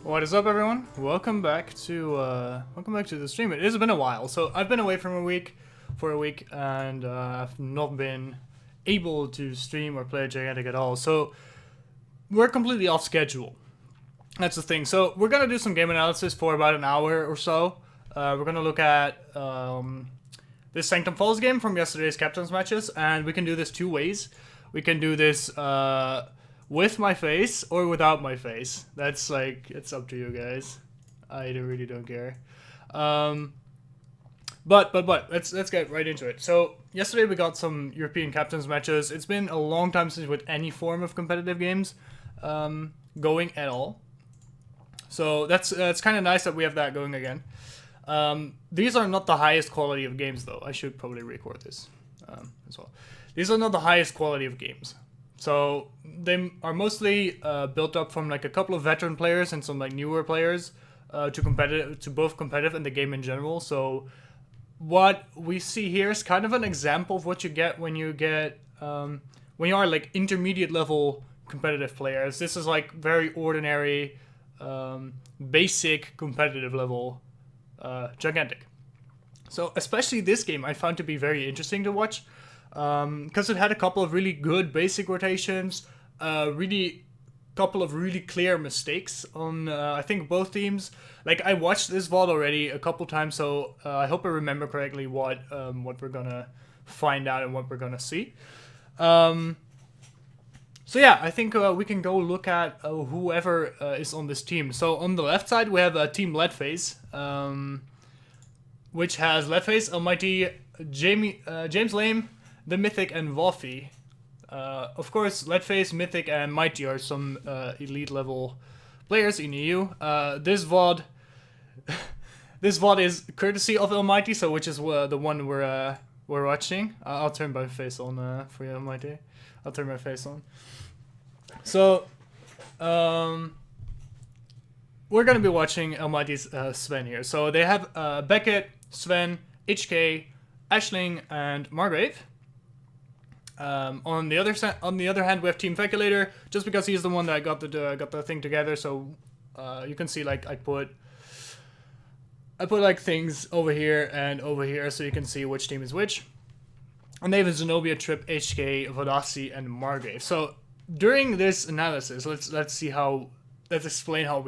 What is up, everyone? Welcome back to the stream. It has been a while, so I've been away from for a week, and I've not been able to stream or play Gigantic at all. So we're completely off schedule. That's the thing. So we're gonna do some game analysis for about an hour or so. We're gonna look at this Sanctum Falls game from yesterday's captain's matches, and we can do this two ways. We can do this with my face or without my face. That's like, it's up to you guys. I really don't care. But let's get right into it. So yesterday we got some European captains matches. It's been a long time since with any form of competitive games going at all. So that's kind of nice that we have that going again. These are not the highest quality of games, though. I should probably record this as well. These are not the highest quality of games. So they are mostly built up from like a couple of veteran players and some like newer players to both competitive and the game in general. So what we see here is kind of an example of what you get when you are like intermediate level competitive players. This is like very ordinary, basic competitive level Gigantic. So especially this game I found to be very interesting to watch. Because it had a couple of really good basic rotations, couple of really clear mistakes on, I think, both teams. Like, I watched this VoD already a couple times, so I hope I remember correctly what we're gonna find out and what we're gonna see. So yeah, I think we can go look at whoever is on this team. So on the left side, we have Team Leadface, which has Leadface, Almighty, James Lame, the Mythic, and Wolfie. Of course, Leadface, Mythic, and Mighty are some elite level players in EU. This VoD is courtesy of Almighty, so which is the one we're watching. I'll turn my face on for you, Almighty. I'll turn my face on. So, we're gonna be watching Almighty's Sven here. So they have Beckett, Sven, HK, Ashling, and Margrave. On the other hand, we have Team Feculator, just because he's the one that got the thing together. So you can see like I put like things over here and over here, so you can see which team is which. And they have a Zenobia, Trip, HK, Vodasi, and Margrave. So during this analysis, let's explain how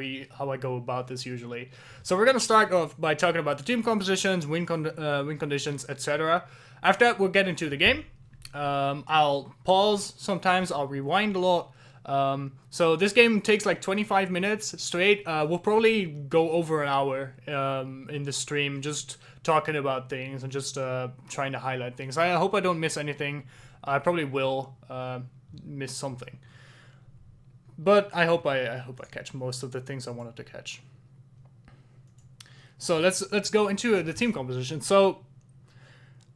I go about this usually. So we're gonna start off by talking about the team compositions, win conditions, etc. After that, we'll get into the game. I'll pause sometimes, I'll rewind a lot. So this game takes like 25 minutes straight. We'll probably go over an hour in the stream, just talking about things and just trying to highlight things. I hope I don't miss anything. I probably will miss something, but I hope I catch most of the things I wanted to catch. So let's go into the team composition. So,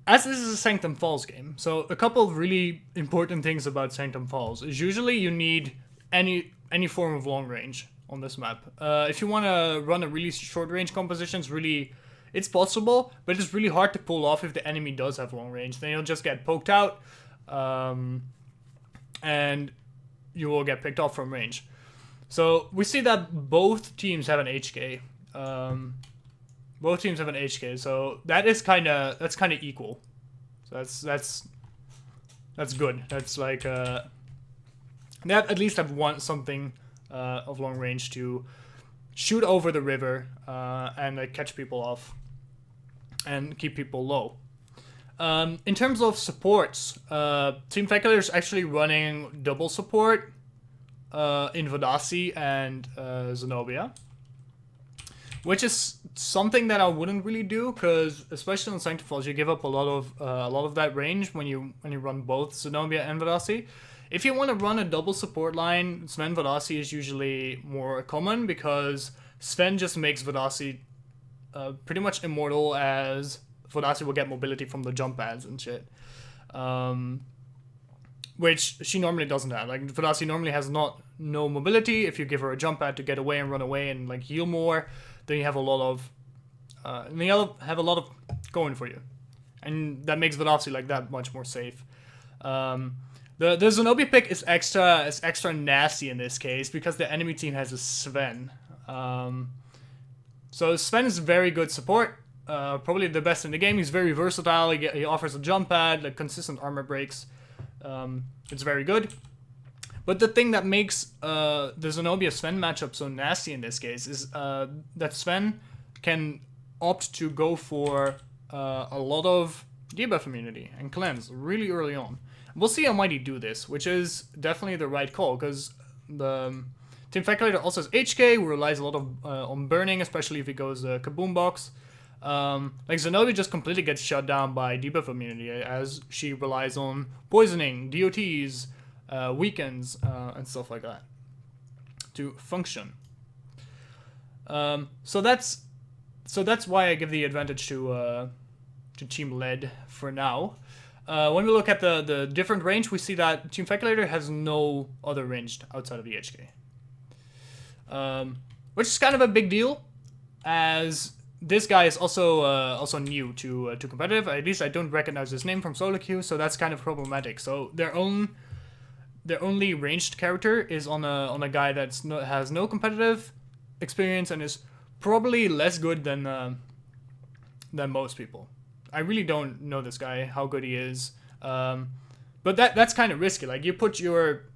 as this is a Sanctum Falls game, so a couple of really important things about Sanctum Falls is usually you need any form of long range on this map. If you want to run a really short range composition, it's possible, but it's really hard to pull off if the enemy does have long range. Then you'll just get poked out, and you will get picked off from range. So we see that both teams have an HK. Both teams have an HK, so that's kind of equal. So that's good. That's like they at least have something of long range to shoot over the river and like catch people off and keep people low. In terms of supports, Team Feculator is actually running double support in Vodasi and Zenobia, which is something that I wouldn't really do, because especially on Sanctum Falls, you give up a lot of that range when you run both Zenobia and Vodasi. If you want to run a double support line, Sven Vodasi is usually more common, because Sven just makes Vodasi pretty much immortal, as Vodasi will get mobility from the jump pads and shit. Which she normally doesn't have. Like, Vodasi normally has no mobility. If you give her a jump pad to get away and run away and like heal more, then you have a lot of going for you, and that makes Vodasi like that much more safe. The Zenobia pick is extra nasty in this case, because the enemy team has a Sven. So Sven is very good support. Probably the best in the game. He's very versatile. He offers a jump pad, like consistent armor breaks. It's very good. But the thing that makes the Zenobia Sven matchup so nasty in this case is that Sven can opt to go for a lot of debuff immunity and cleanse really early on. We'll see how might he do this, which is definitely the right call, because the Team Calculator also has HK, who relies a lot of on burning, especially if he goes Kaboom Box. Like Zenobia just completely gets shut down by debuff immunity, as she relies on poisoning, DOTs, weakens, and stuff like that to function. So that's why I give the advantage to Team Lead for now. When we look at the different range, we see that Team Calculator has no other ranged outside of the HK. Which is kind of a big deal, as this guy is also new to competitive. At least I don't recognize his name from solo queue, so that's kind of problematic. So their only ranged character is on a guy that has no competitive experience and is probably less good than most people. I really don't know this guy, how good he is, but that's kind of risky. Like, you put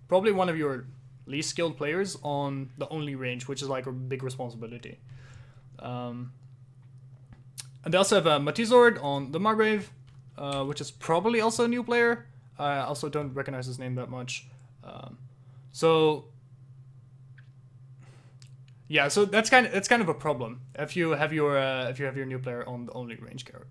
probably one of your least skilled players on the only range, which is like a big responsibility. And they also have Matizord on the Margrave, which is probably also a new player. I also don't recognize his name that much. So yeah, so that's kind of a problem if you have your new player on the only range character.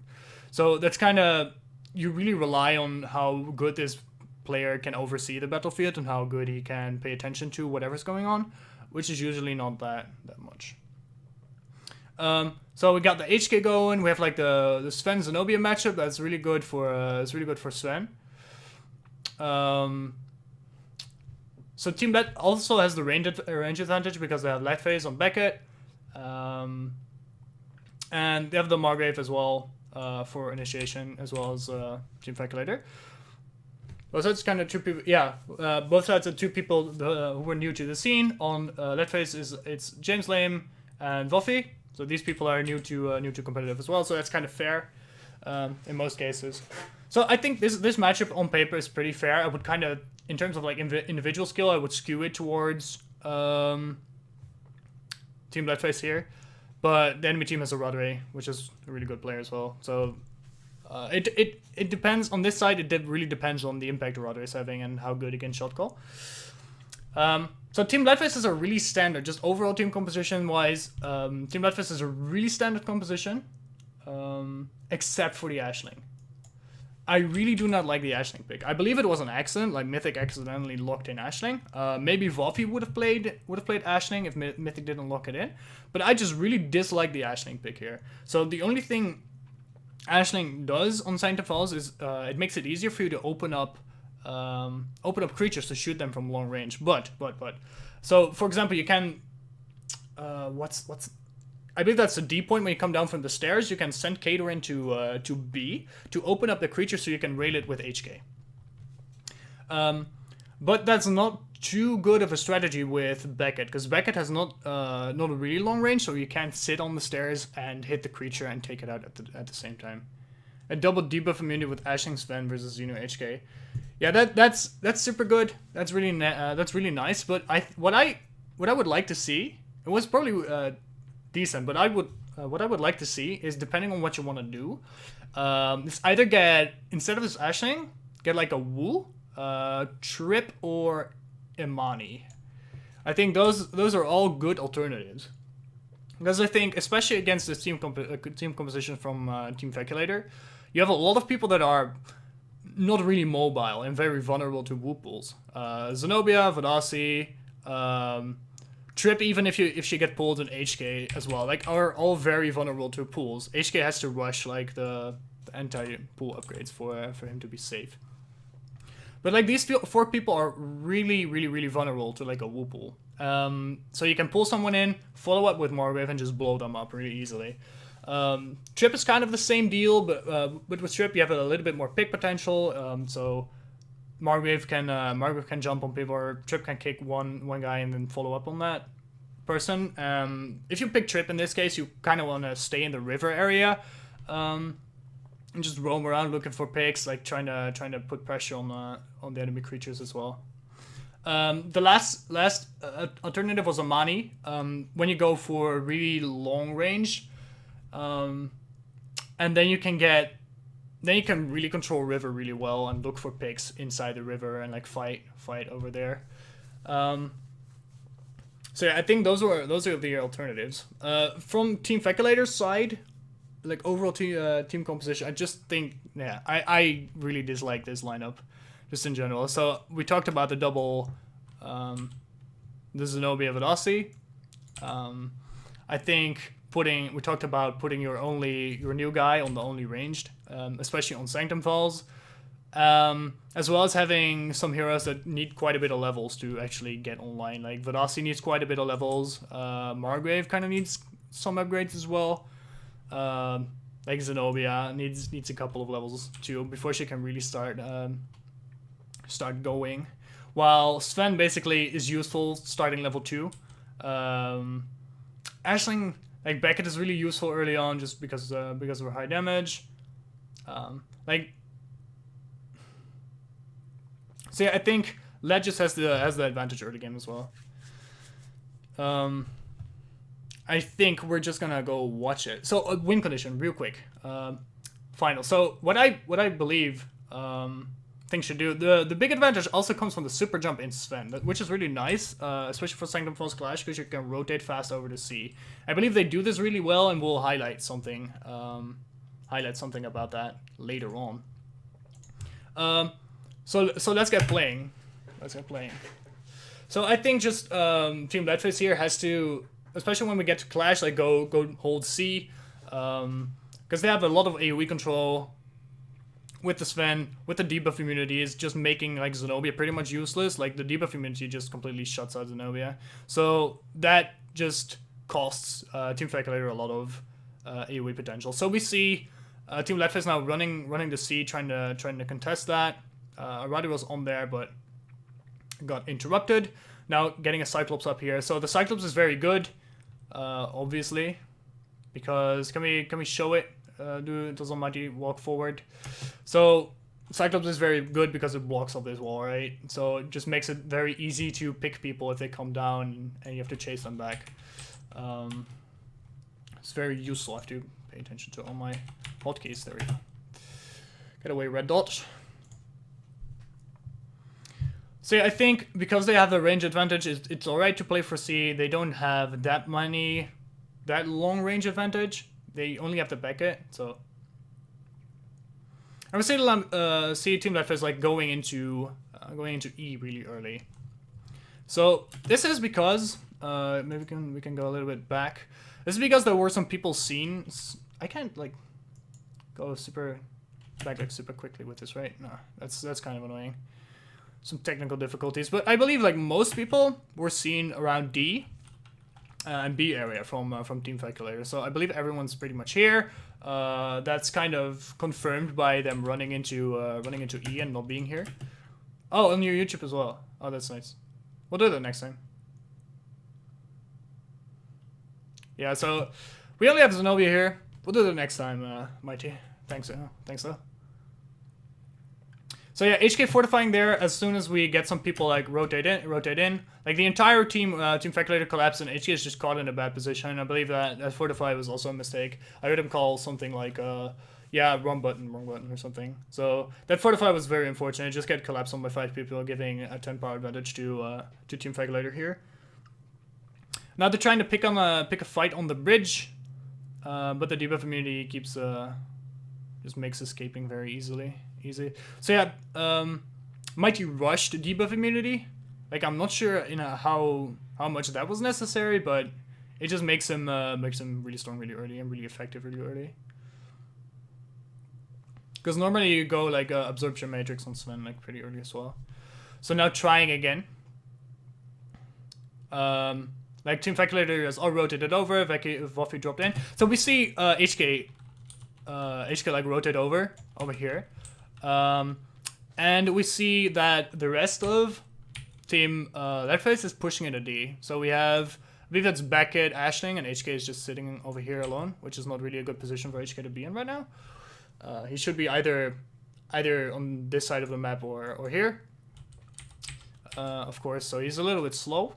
So that's kind of, you really rely on how good this player can oversee the battlefield and how good he can pay attention to whatever's going on, which is usually not that much. So we got the HK going. We have like the Sven Zenobia matchup that's really good for Sven. So Team Lead also has the range advantage because they have Light Phase on Beckett, and they have the Margrave as well for initiation, as well as Team Calculator. Both sides kind of two people. Yeah, both sides are two people who were new to the scene. On Light Phase it's James Lame and Voffy. So these people are new to competitive as well. So that's kind of fair in most cases. So I think this matchup on paper is pretty fair. I would kind of, in terms of like individual skill, I would skew it towards Team Leadface here. But the enemy team has a Rodray, which is a really good player as well. So it depends on this side. It really depends on the impact Rodray is having and how good he can shot call. So Team Leadface is a really standard, just overall team composition wise. Team Leadface is a really standard composition, except for the Ashling. I really do not like the Ashling pick. I believe it was an accident, like Mythic accidentally locked in Ashling. Maybe Voffy would have played Ashling if Mythic didn't lock it in. But I just really dislike the Ashling pick here. So the only thing Ashling does on Sanctum Falls is it makes it easier for you to open up creatures to shoot them from long range. But so for example, you can I believe that's the D point. When you come down from the stairs, you can send Kator into to B to open up the creature so you can rail it with HK. But that's not too good of a strategy with Beckett, because Beckett has not a really long range, so you can't sit on the stairs and hit the creature and take it out at the same time. A double debuff immunity with Ashling Sven versus HK. Yeah, that's super good. That's really nice. But what I would like to see, it was probably decent, but what I would like to see is, depending on what you want to do, is either get, instead of this Ashling, get like a Wu, Trip, or Imani. I think those are all good alternatives, because I think, especially against this team composition from Team Calculator, you have a lot of people that are not really mobile and very vulnerable to Wu pools. Zenobia, Vadasi, Trip, even if she get pulled, in HK as well, like, are all very vulnerable to pools. HK has to rush like the anti-pool upgrades for him to be safe. But like, these 4 people are really vulnerable to like a Wu pool. So you can pull someone in, follow up with Margrave, and just blow them up really easily. Trip is kind of the same deal, but with Trip you have a little bit more pick potential. So Margrave can jump on people, or Trip can kick one guy and then follow up on that. person. If you pick Trip in this case, you kind of want to stay in the river area, and just roam around looking for picks, like trying to put pressure on the enemy creatures as well. The last alternative was Amani. When you go for a really long range, and then you can really control river really well and look for picks inside the river and like fight over there. So yeah, I think those are the alternatives. From Team Feculator's side, like overall team composition, I just think I really dislike this lineup, just in general. So we talked about the double, the Zenobia Vadasi. I think we talked about putting your new guy on the only ranged, especially on Sanctum Falls, as well as having some heroes that need quite a bit of levels to actually get online. Like Vadasi needs quite a bit of levels. Margrave kind of needs some upgrades as well. Like Zenobia needs a couple of levels too before she can really start going. While Sven basically is useful starting level 2. Aisling, like Beckett, is really useful early on just because of her high damage. So yeah, I think Led just has the advantage early game as well. I think we're just gonna go watch it. So win condition, real quick. Final. So what I believe things should do. The big advantage also comes from the super jump in Sven, which is really nice, especially for Sanctum Falls Clash, because you can rotate fast over the sea. I believe they do this really well, and we'll highlight something about that later on. So let's get playing. So I think just Team Leadface here has to, especially when we get to Clash, like go hold C, because they have a lot of AoE control with the Sven, with the debuff immunity is just making like Zenobia pretty much useless. Like the debuff immunity just completely shuts out Zenobia, so that just costs Team Feculator a lot of AoE potential. So we see Team Leadface now running the C, trying to contest that. Aradi was on there, but got interrupted. Now getting a Cyclops up here. So the Cyclops is very good, obviously, because can we show it? Does Almighty walk forward? So Cyclops is very good because it blocks off this wall, right? So it just makes it very easy to pick people if they come down and you have to chase them back. It's very useful. I have to pay attention to all my hotkeys. There we go. Get away, red dot. So yeah, I think because they have the range advantage, it's alright to play for C. They don't have that long range advantage. They only have to back it, so I would say see Team Leadface like going into E really early. So this is because maybe we can go a little bit back. This is because there were some people seen. I can't like go super back like super quickly with this, right? No, that's kind of annoying. Some technical difficulties, but I believe like most people were seen around D and B area from Team Feculator. So I believe everyone's pretty much here. That's kind of confirmed by them running into E and not being here. Oh, on your YouTube as well. Oh, that's nice. We'll do that next time. Yeah, so we only have Zenobia here. We'll do that next time, Mighty. Thanks though. So yeah, HK fortifying there as soon as we get some people like rotate in. Like the entire team, Team Feculator collapsed and HK is just caught in a bad position. I believe that fortify was also a mistake. I heard him call something like, yeah, wrong button or something. So that fortify was very unfortunate. Just get collapsed on by 5 people, giving a 10 power advantage to Team Feculator here. Now they're trying to pick a fight on the bridge, but the debuff immunity keeps just makes escaping very easy. So yeah, Mighty rushed debuff immunity. Like I'm not sure how much that was necessary, but it just makes him really strong really early and really effective really early. Because normally you go like absorption matrix on Sven like pretty early as well. So now trying again. Like Team Feculator has all rotated over. Voffy dropped in. So we see HK like rotate over here. And we see that the rest of Team Leadface is pushing into D. So we have believe that's Beckett, Ashling, and HK is just sitting over here alone, which is not really a good position for HK to be in right now. He should be either on this side of the map or here. Of course, so he's a little bit slow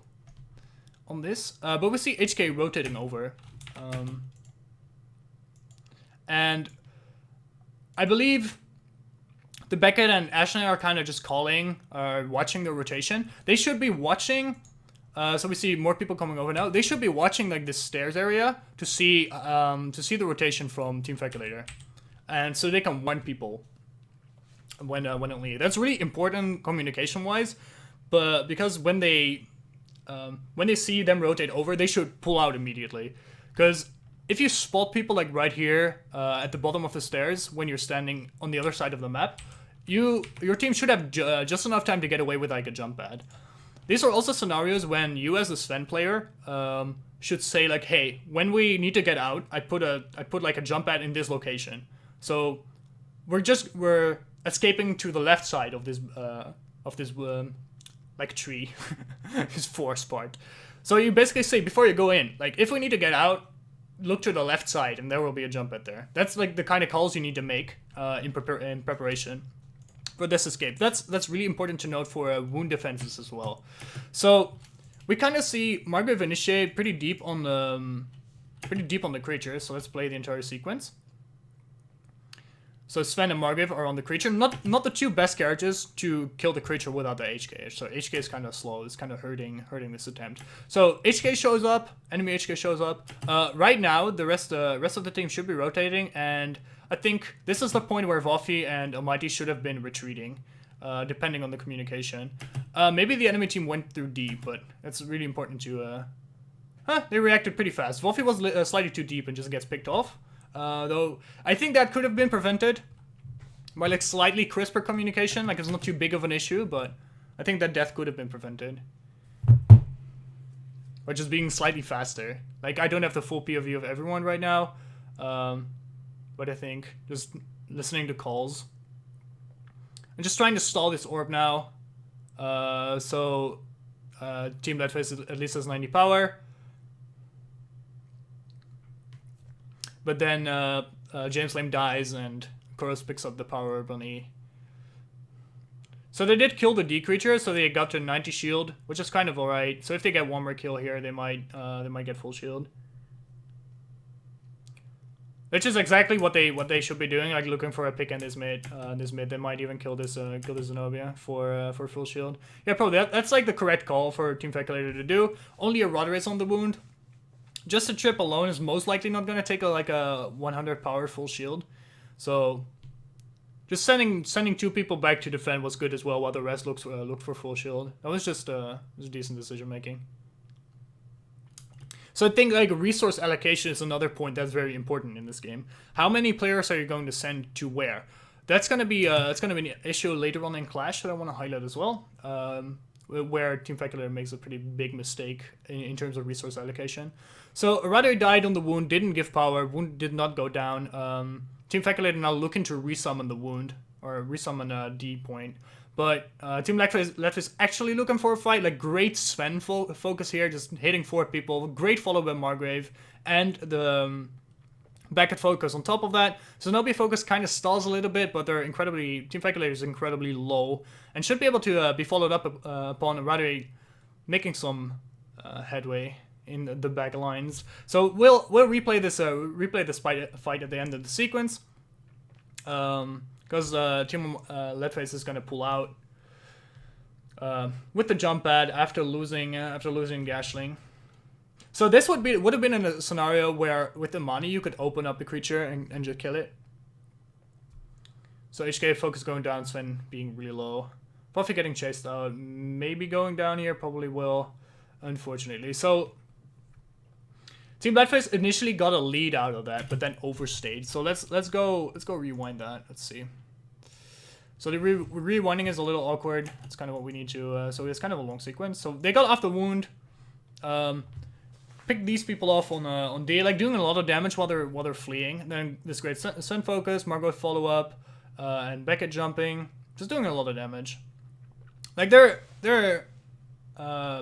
on this. But we see HK rotating over. And I believe the Beckett and Ashling are kind of just calling, watching the rotation. They should be watching. So we see more people coming over now. They should be watching like this stairs area to see the rotation from Team Feculator, and so they can warn people when it leaves. That's really important communication wise, but because when they see them rotate over, they should pull out immediately. Because if you spot people like right here at the bottom of the stairs when you're standing on the other side of the map, your team should have just enough time to get away with like a jump pad. These are also scenarios when you as a Sven player should say like, hey, when we need to get out, I put like a jump pad in this location. So we're escaping to the left side of this like tree, this forest part. So you basically say before you go in, like if we need to get out, look to the left side and there will be a jump pad there. That's like the kind of calls you need to make in preparation for this escape. That's really important to note for wound defenses as well. So we kind of see Margrave initiate pretty deep on the creature. So let's play the entire sequence. So Sven and Margrave are on the creature. Not the two best characters to kill the creature without the HK. So HK is kind of slow. It's kind of hurting this attempt. So HK shows up. Enemy HK shows up. Right now, the rest of the team should be rotating, and I think this is the point where Vofi and Almighty should have been retreating, depending on the communication. Maybe the enemy team went through deep, but it's really important to... they reacted pretty fast. Vofi was slightly too deep and just gets picked off. Though I think that could have been prevented by like slightly crisper communication. Like it's not too big of an issue, but I think that death could have been prevented. Or just being slightly faster. Like I don't have the full POV of everyone right now. But I think just listening to calls. I'm just trying to stall this orb now. So Team Leadface at least has 90 power. But then James Lame dies and Koros picks up the power orb on E. So they did kill the D creature, so they got to 90 shield, which is kind of alright. So if they get one more kill here, they might get full shield. Which is exactly what they should be doing, like looking for a pick in this mid. They might even kill this Zenobia for full shield. Yeah, probably that's like the correct call for Team Feculator to do. Only a Rudder is on the wound. Just a trip alone is most likely not gonna take a 100 power full shield. So just sending two people back to defend was good as well, while the rest looked for full shield. That was just decent decision making. So I think like resource allocation is another point that's very important in this game. How many players are you going to send to where? That's gonna be an issue later on in Clash that I want to highlight as well. Where Team Feculator makes a pretty big mistake in terms of resource allocation. So Arado died on the wound, didn't give power, wound did not go down. Team Feculator now looking to resummon the wound, or resummon a D point. But Team Leadface is actually looking for a fight, like great Sven focus here, just hitting 4 people, great follow by Margrave, and the Beckett focus on top of that. Zenobia focus kind of stalls a little bit, but Team Feculator is incredibly low, and should be able to be followed up upon rather making some headway in the back lines. So we'll replay this fight at the end of the sequence, because Team Leadface is gonna pull out with the jump pad after losing Gashling. So this would have been in a scenario where with the money you could open up the creature and just kill it. So HK focus going down, Sven being really low. Buffy getting chased out, maybe going down here, probably will, unfortunately. So Team Leadface initially got a lead out of that, but then overstayed. So let's go rewind that. Let's see. So the rewinding is a little awkward. That's kind of what we need to. So it's kind of a long sequence. So they got off the wound. Pick these people off on D, like doing a lot of damage while they're fleeing. And then this great Sun focus, Margot follow up, and Beckett jumping, just doing a lot of damage. Like they're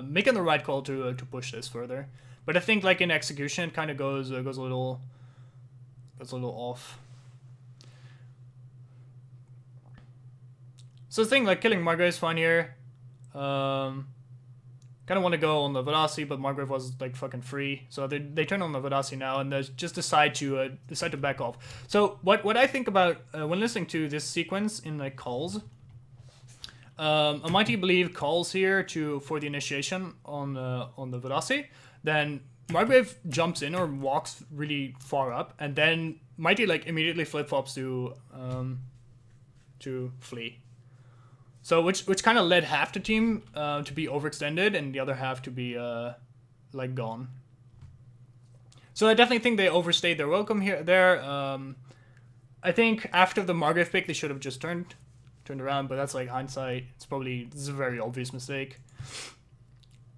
making the right call to push this further, But I think like in execution, it kind of goes a little off. So the thing, like, killing Margrave is fine here. Kind of want to go on the VoD, but Margrave was like fucking free, so they turn on the VoD now and they just decide to back off. So what I think about when listening to this sequence in like calls, a Mighty Believe calls here for the initiation on the VoD, then Margrave jumps in or walks really far up, and then Mighty like immediately flip flops to flee. So which kind of led half the team to be overextended and the other half to be like gone. So I definitely think they overstayed their welcome there. I think after the Margrave pick they should have just turned around, but that's like hindsight. This is a very obvious mistake.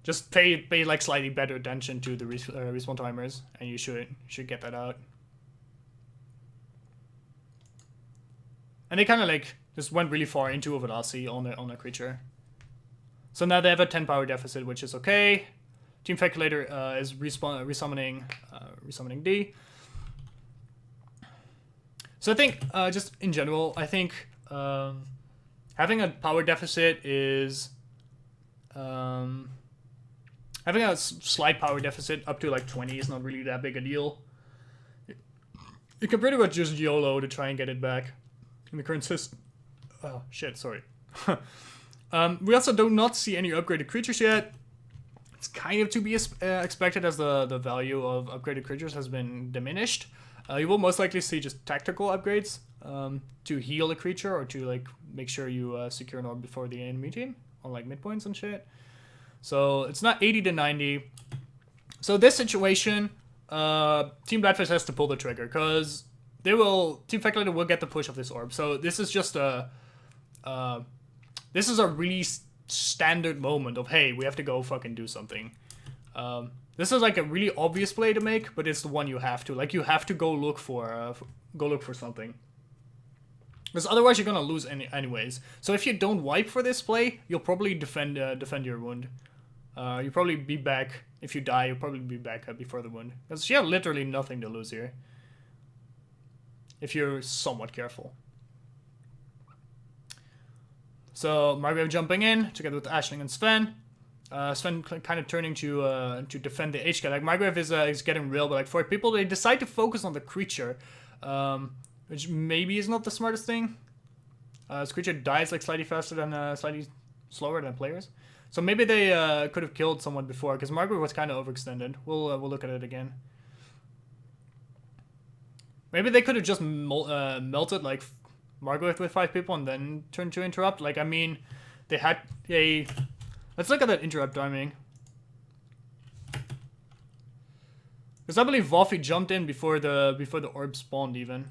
Just pay like slightly better attention to the respawn timers, and you should get that out. And they kind of like just went really far into a VoD on a creature. So now they have a 10 power deficit, which is okay. Team Speculator is resummoning D. So I think just in general, I think having a power deficit is having a slight power deficit up to like 20 is not really that big a deal. You can pretty much just YOLO to try and get it back in the current system. Oh shit, sorry. We also do not see any upgraded creatures yet. It's kind of to be expected as the value of upgraded creatures has been diminished. You will most likely see just tactical upgrades to heal a creature or to like make sure you secure an orb before the enemy team on like midpoints and shit. So it's not 80 to 90. So this situation, Team Bladfist has to pull the trigger because Team Speculator will get the push of this orb. So this is just a really standard moment of, hey, we have to go fucking do something. This is like a really obvious play to make, but it's the one you have to. Like, you have to go look for something. Because otherwise you're gonna lose anyways. So if you don't wipe for this play, you'll probably defend your wound. You'll probably be back. If you die, you'll probably be back before the wound. Because you have literally nothing to lose here. If you're somewhat careful. So Margrave jumping in together with Aisling and Sven. Sven kind of turning to defend the HK. Like, Margrave is getting real, but like for people, they decide to focus on the creature, which maybe is not the smartest thing. This creature dies like slightly faster than slightly slower than players. So maybe they could have killed someone before, because Margrave was kind of overextended. We'll look at it again. Maybe they could have just melted like Margrave with 5 people and then turned to interrupt. Like, I mean, they had a... Let's look at that interrupt timing. Because I believe Wolfie jumped in before the orb spawned even.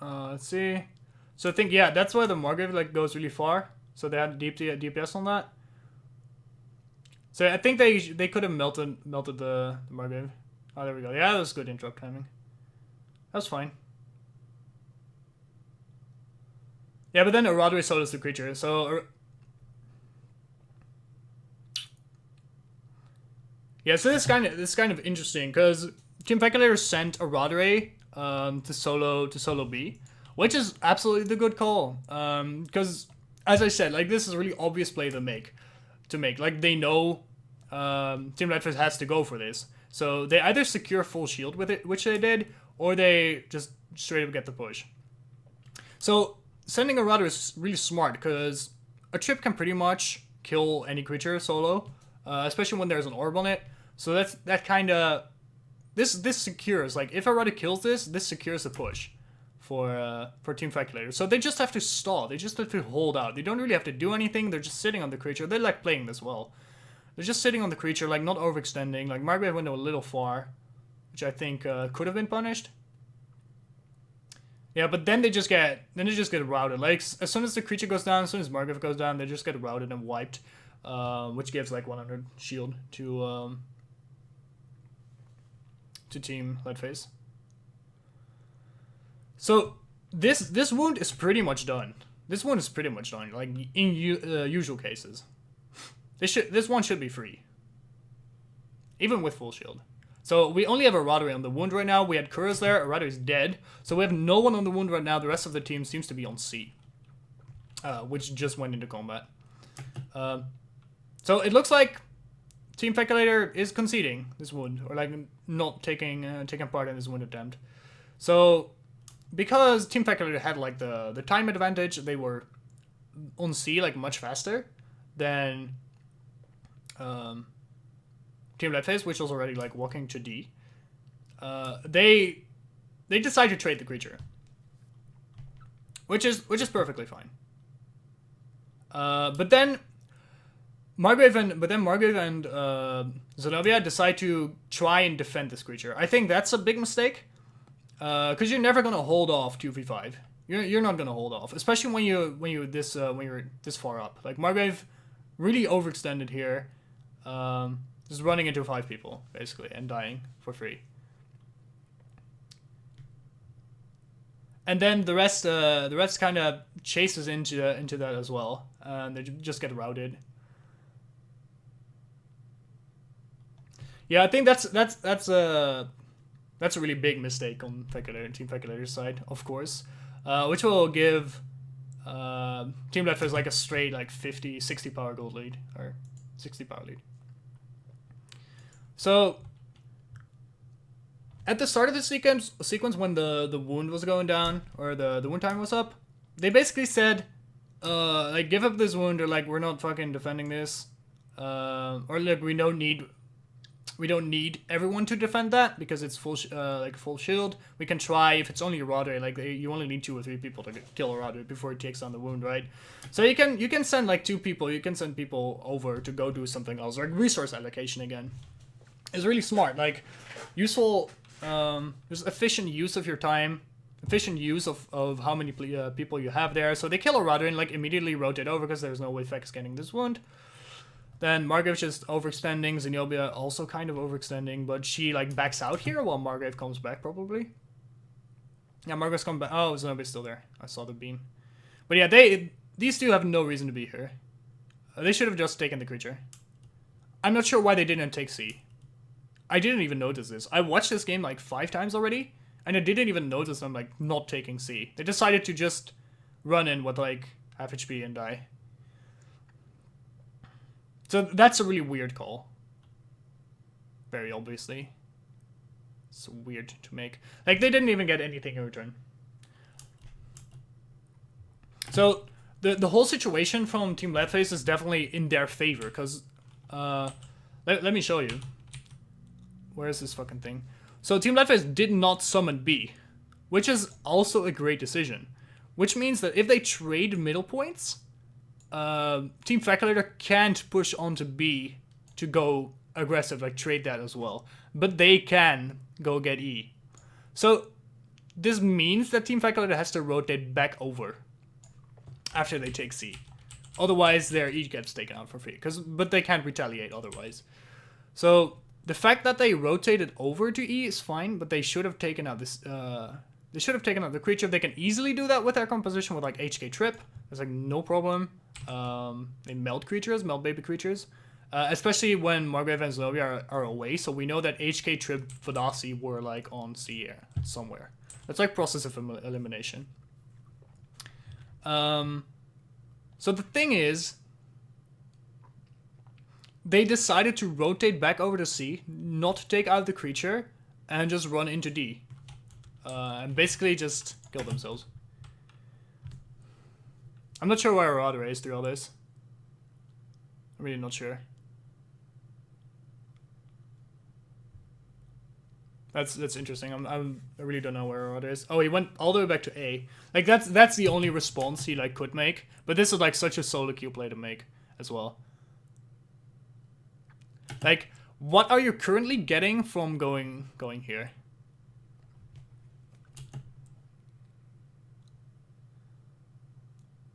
Let's see. So I think, yeah, that's why the Margrave like goes really far. So they had deep DPS on that. So I think they could have melted the Margrave. Oh, there we go. Yeah, that was good interrupt timing. That was fine. Yeah, but then Eradre solos the creature, so... Yeah, so this is kind of interesting, because Team Speculator sent Eradre to solo B, which is absolutely the good call. Because, as I said, like, this is a really obvious play to make. Like, they know Team Redfist has to go for this. So they either secure full shield with it, which they did, or they just straight up get the push. So sending a Rudder is really smart, because a trip can pretty much kill any creature solo, especially when there's an orb on it. So that kind of... This secures, like, if a Rudder kills this secures the push for Team Speculator. So they just have to stall. They just have to hold out. They don't really have to do anything. They're just sitting on the creature. They like playing this well. They're just sitting on the creature, like, not overextending. Like, Margrave went a little far, which I think could have been punished. Yeah, but then they just get routed. Like, as soon as the creature goes down, as soon as Margrave goes down, they just get routed and wiped, which gives like 100 shield to Team Leadface. So this wound is pretty much done. This one is pretty much done, like in usual cases. This one should be free. Even with full shield. So we only have a Radaway on the wound right now. We had Kuros there, Radaway is dead. So we have no one on the wound right now. The rest of the team seems to be on C. Which just went into combat. So it looks like Team Peculator is conceding this wound. Or like not taking part in this wound attempt. So because Team Peculator had like the time advantage, they were on C like much faster than Team Leadface, which was already like walking to D. They decide to trade the creature, which is perfectly fine. But then Margrave and Zenobia decide to try and defend this creature. I think that's a big mistake. Because you're never gonna hold off 2v5. You're not gonna hold off, especially when you're this far up. Like Margrave really overextended here, just running into 5 people basically and dying for free. And then the rest kind of chases into that as well, and they just get routed. Yeah, I think that's a really big mistake on Team Peculator's side, of course, which will give Team Leadface like a straight like 50, 60 power gold lead, or 60 power lead. So at the start of the sequence when the wound was going down, or the wound time was up, they basically said, like, give up this wound, or like, we're not fucking defending this, or like, we don't need everyone to defend that because it's full shield. We can try if it's only a Radaway, like you only need 2 or 3 people to kill a Radaway before it takes on the wound, right? So you can send like 2 people. You can send people over to go do something else, like resource allocation again. It's really smart, like useful, just efficient use of your time, efficient use of how many people you have there. So they kill a Radaway and like immediately rotate over because there's no way Fex getting this wound. Then Margrave's just overextending, Zenobia also kind of overextending, but she like backs out here while Margrave comes back probably. Yeah, Margrave's come back. Oh, Zenobia's still there. I saw the beam. But yeah, these two have no reason to be here. They should have just taken the creature. I'm not sure why they didn't take C. I didn't even notice this. I watched this game like 5 times already, and I didn't even notice them like not taking C. They decided to just run in with like half HP and die. So that's a really weird call. Very obviously. It's weird to make. Like, they didn't even get anything in return. So the whole situation from Team Leadface is definitely in their favor, because let me show you. Where is this fucking thing? So Team Leadface did not summon B, which is also a great decision. Which means that if they trade middle points, Team Peculator can't push onto B to go aggressive, like trade that as well. But they can go get E. So this means that Team Peculator has to rotate back over after they take C. Otherwise their E gets taken out for free. But they can't retaliate otherwise. So the fact that they rotated over to E is fine, but they should have taken out this they should have taken out the creature. They can easily do that with their composition with like HK Trip. There's like no problem. They melt baby creatures. Especially when Margrave and Zenobia are away, so we know that HK Trip Vadasi were like on C air somewhere. That's like process of elimination. So the thing is, they decided to rotate back over to C, not take out the creature, and just run into D. And basically just kill themselves. I'm not sure why Radaway is through all this. I'm really not sure. That's interesting. I really don't know where Radaway is. Oh, he went all the way back to A. Like that's the only response he like could make. But this is like such a solo queue play to make as well. Like, what are you currently getting from going here?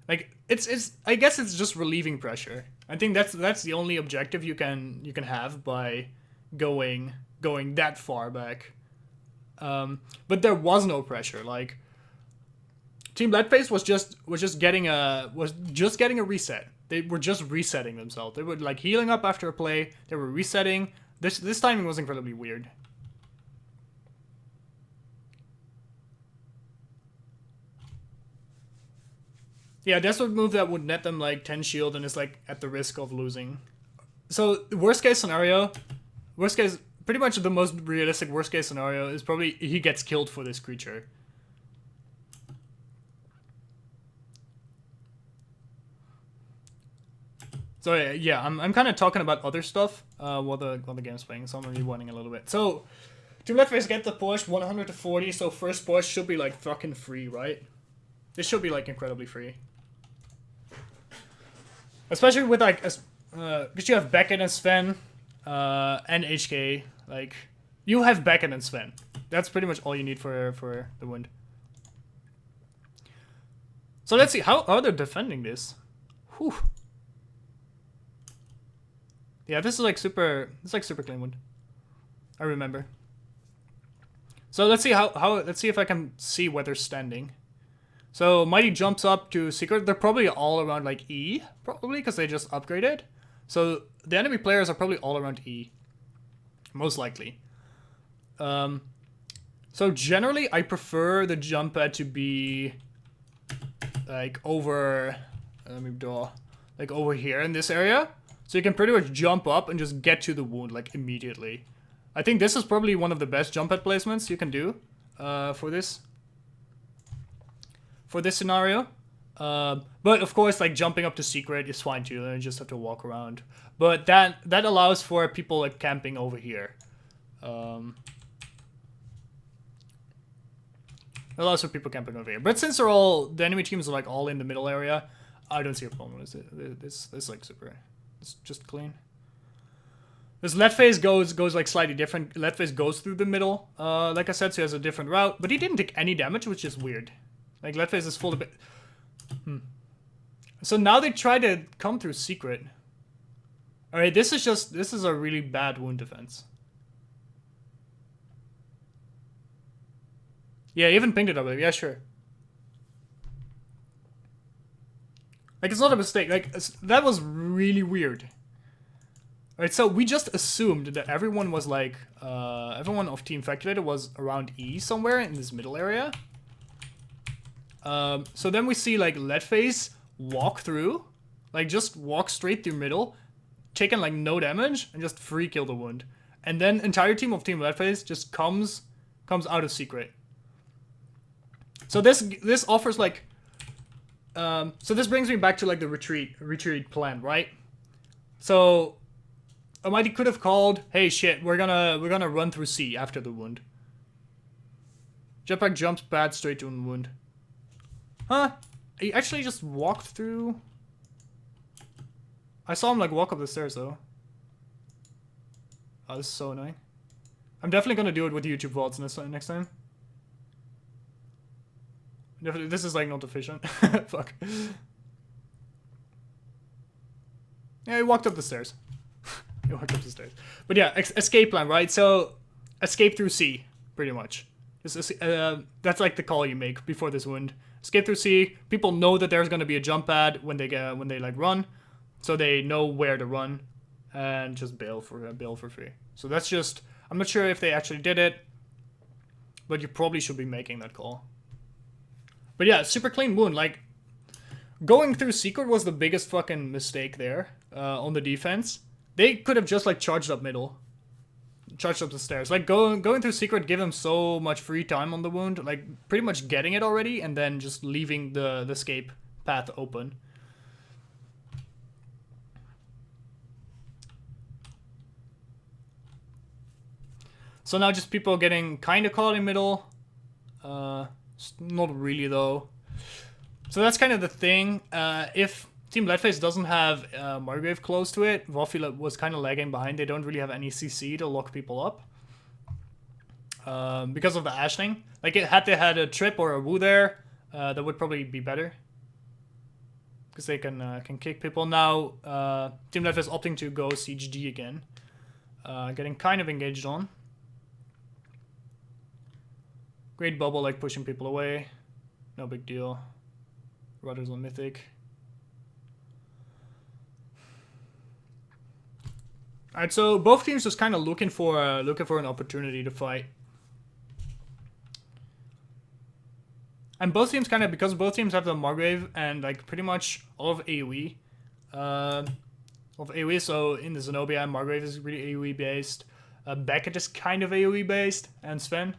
Like, it's I guess it's just relieving pressure. I think that's the only objective you can have by going that far back. But there was no pressure. Like, Team Leadface was just getting a reset. They were just resetting themselves. They were like healing up after a play. They were resetting. This timing was incredibly weird. Yeah, that's a move that would net them like 10 shield and is like at the risk of losing. So worst case scenario, pretty much the most realistic worst case scenario is probably he gets killed for this creature. So yeah, I'm kind of talking about other stuff while the game's playing, so I'm rewinding a little bit. So Team Leadface get the push 100 to 40, so first push should be like fucking free, right? This should be like incredibly free. Especially with like, because you have Beckett and Sven, and HK, like, you have Beckett and Sven. That's pretty much all you need for the win. So let's see, how are they defending this? Whew. Yeah, this is like super clean win. I remember. So let's see let's see if I can see where they're standing. So Mighty jumps up to Secret. They're probably all around like E, probably, because they just upgraded. So the enemy players are probably all around E. Most likely. So generally, I prefer the jump pad to be like over, let me draw, like over here in this area. So you can pretty much jump up and just get to the wound like immediately. I think this is probably one of the best jump pad placements you can do for this scenario. But of course, like jumping up to Secret is fine too. You just have to walk around. But that allows for people like camping over here. It allows for people camping over here. But since the enemy teams are like all in the middle area, I don't see a problem with it. This like super. It's just clean. This Leadface goes like slightly different. Leadface goes through the middle, like I said, so he has a different route. But he didn't take any damage, which is weird. Like Leadface is full of bit. So now they try to come through Secret. All right, this is a really bad wound defense. Yeah, even pinged it, I believe. Yeah, sure. Like, it's not a mistake. Like, that was really weird. Alright, so we just assumed that everyone was like, everyone of Team Faculator was around E somewhere in this middle area. So then we see like Leadface walk through, like just walk straight through middle, taking like no damage, and just free kill the wound. And then entire team of Team Leadface just comes out of Secret. So this offers like, so this brings me back to like the retreat plan, right? So Almighty could have called, hey shit, we're gonna run through C after the wound. Jetpack jumps bad straight to the wound. Huh? He actually just walked through. I saw him like walk up the stairs though. Oh, this is so annoying. I'm definitely gonna do it with YouTube VoDs next time. Definitely, this is like not efficient. Fuck. Yeah, he walked up the stairs. He walked up the stairs. But yeah, escape plan, right? So, escape through C, pretty much. That's like the call you make before this wound. Escape through C. People know that there's gonna be a jump pad when they like run, so they know where to run, and just bail for free. So that's just. I'm not sure if they actually did it, but you probably should be making that call. But yeah, super clean wound. Like, going through Secret was the biggest fucking mistake there on the defense. They could have just, like, charged up middle. Charged up the stairs. Like, going through Secret gave them so much free time on the wound. Like, pretty much getting it already, and then just leaving the escape path open. So now just people getting kind of caught in middle. Not really though. So that's kind of the thing. If Team Leadface doesn't have Margrave close to it, VoD was kind of lagging behind. They don't really have any CC to lock people up. Because of the ashling. Like, had they had a trip or a woo there, that would probably be better. Because they can kick people. Now, Team Leadface opting to go Siege D again. Getting kind of engaged on. Great bubble, like pushing people away. No big deal. Rudder's on Mythic. Alright, so both teams just kind of looking for an opportunity to fight. And both teams kind of, because both teams have the Margrave and like pretty much all of AoE. So in the Zenobia, Margrave is really AoE based. Beckett is kind of AoE based, and Sven.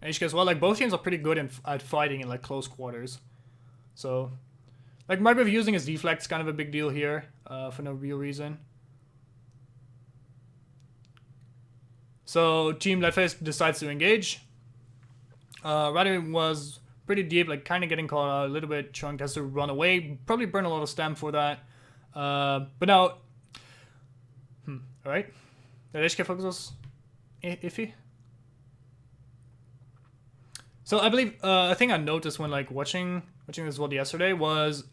And HK as well, like both teams are pretty good at fighting in like close quarters. So, like Margrave using his deflect is kind of a big deal here, for no real reason. So Team Leadface decides to engage. Ryder was pretty deep, like kind of getting caught out a little bit. Chunk has to run away, probably burn a lot of stam for that. But now, alright. That HK focus was iffy. So I believe a thing I noticed when like watching this VoD yesterday was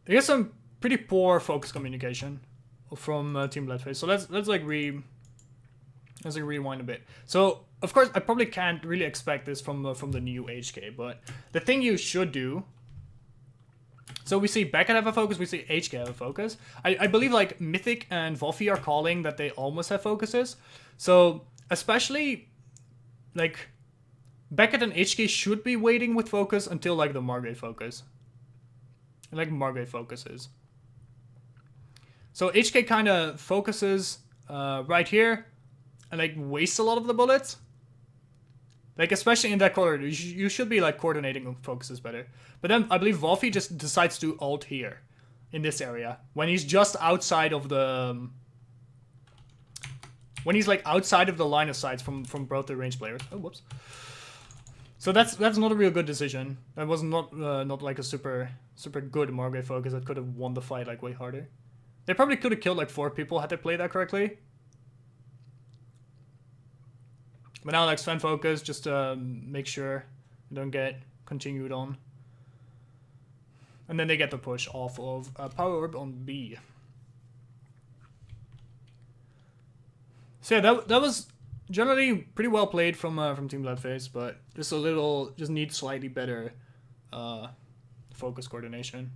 there's some pretty poor focus communication from Team Leadface. So let's rewind a bit. So of course I probably can't really expect this from the new HK, but the thing you should do. So we see Beckett have a focus, we see HK have a focus. I believe like Mythic and Wolfie are calling that they almost have focuses. So especially like Beckett and HK should be waiting with focus until like the Margrave focus. Like Margrave focuses. So HK kind of focuses right here and like wastes a lot of the bullets. Like, especially in that corner, you should be, like, coordinating focuses better. But then, I believe Wolfie just decides to ult here. In this area. When he's just outside of the... when he's, like, outside of the line of sight from both the range players. Oh, whoops. So that's not a real good decision. That was not like, a super good Margrave focus that could have won the fight, like, way harder. They probably could have killed, like, 4 people had they played that correctly. But now like Sven focus, just to make sure they don't get continued on. And then they get the push off of Power Orb on B. So yeah, that was generally pretty well played from Team Leadface, but just needs slightly better focus coordination.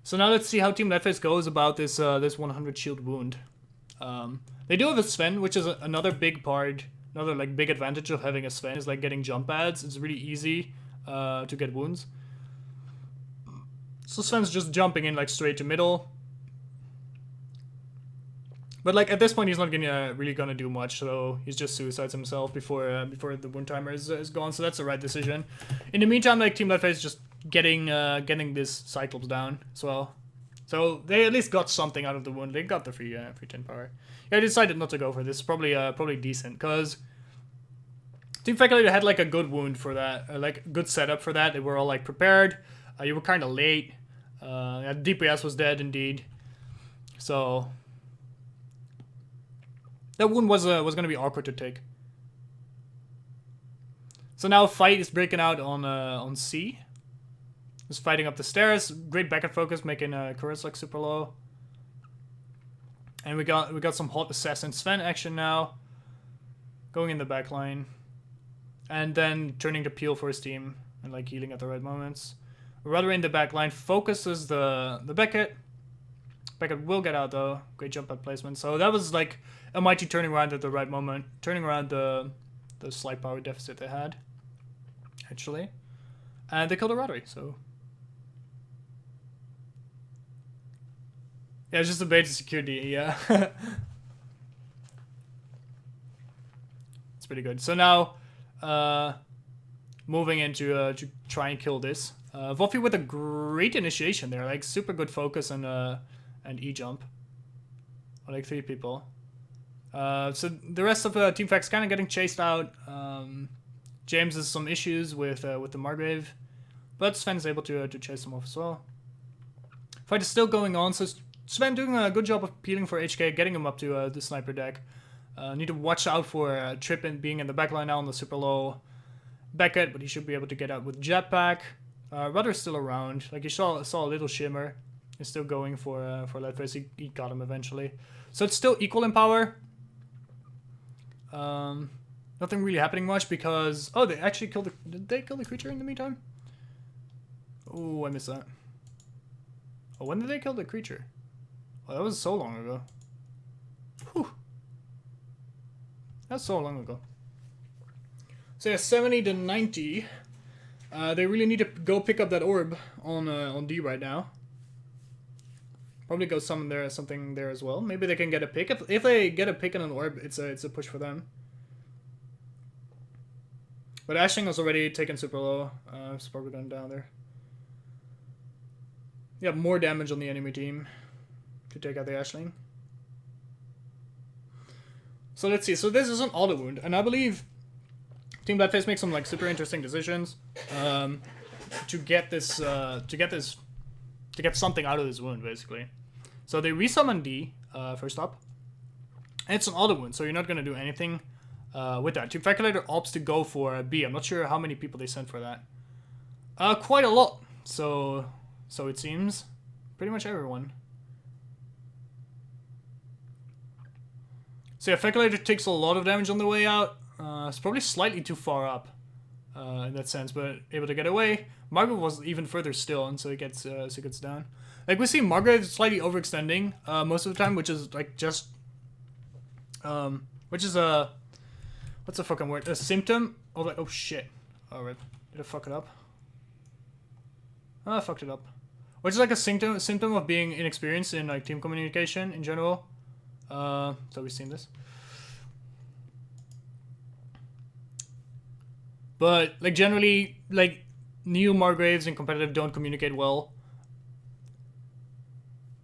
So now let's see how Team Leadface goes about this 100 shield wound. They do have a Sven, which is another big part, another like big advantage of having a Sven is like getting jump pads. It's really easy to get wounds. So Sven's just jumping in like straight to middle. But like at this point he's not really gonna do much, so he's just suicides himself before the wound timer is gone. So that's the right decision. In the meantime, like Team Leadface is just getting this Cyclops down as well. So they at least got something out of the wound. They got the free 10 power. Yeah, I decided not to go for this. Probably decent because Team Faculty had like a good wound for that, like good setup for that. They were all like prepared. You were kind of late. DPS was dead indeed. So that wound was gonna be awkward to take. So now fight is breaking out on C. Just fighting up the stairs. Great Beckett focus, making Chorus like super low. And we got some hot assassin Sven action now. Going in the back line. And then turning to peel for his team and like healing at the right moments. Rudder in the back line focuses the Beckett. Beckett will get out though. Great jump pad placement. So that was like a mighty turning around at the right moment. Turning around the slight power deficit they had. Actually. And they killed a Ruddery, so... yeah, it's just a bait to security, yeah. It's pretty good. So now, moving into to try and kill this. Wolfie with a great initiation there, like super good focus and E-jump. On like 3 people. So the rest of Team Fac's kind of getting chased out. James has some issues with the Margrave, but Sven is able to chase them off as well. Fight is still going on, so Sven doing a good job of peeling for HK, getting him up to the sniper deck. Need to watch out for Trip being in the backline now on the super low Beckett, but he should be able to get out with Jetpack. Rudder's still around. Like you saw a little shimmer. He's still going for Leadface. He got him eventually. So it's still equal in power. Nothing really happening much because... Oh, they actually killed the... Did they kill the creature in the meantime? Oh, I missed that. Oh, when did they kill the creature? Oh, that was so long ago. Whew. That's so long ago. So yeah, 70 to 90. They really need to go pick up that orb on D right now. Probably go summon there something there as well. Maybe they can get a pick. If they get a pick on an orb, it's a push for them. But Ashling was already taken super low. It's probably gone down there. You have more damage on the enemy team to take out the Ashling. So let's see. So this is an auto wound, and I believe Team Bloodface makes some like super interesting decisions to get something out of this wound, basically. So they resummon D first up, and it's an auto wound, so you're not gonna do anything with that. Team Faculator opts to go for B. I'm not sure how many people they sent for that. Quite a lot. So it seems pretty much everyone. So yeah, Faculator takes a lot of damage on the way out. It's probably slightly too far up in that sense, but able to get away. Margrave was even further still, and so it gets down. Like we see Margrave slightly overextending most of the time, which is like just which is a what's the fucking word? A symptom of like, oh shit. Alright, did I fuck it up? Oh, I fucked it up. Which is like a symptom of being inexperienced in like team communication in general. So we've seen this. But like generally, like new Margraves in competitive don't communicate well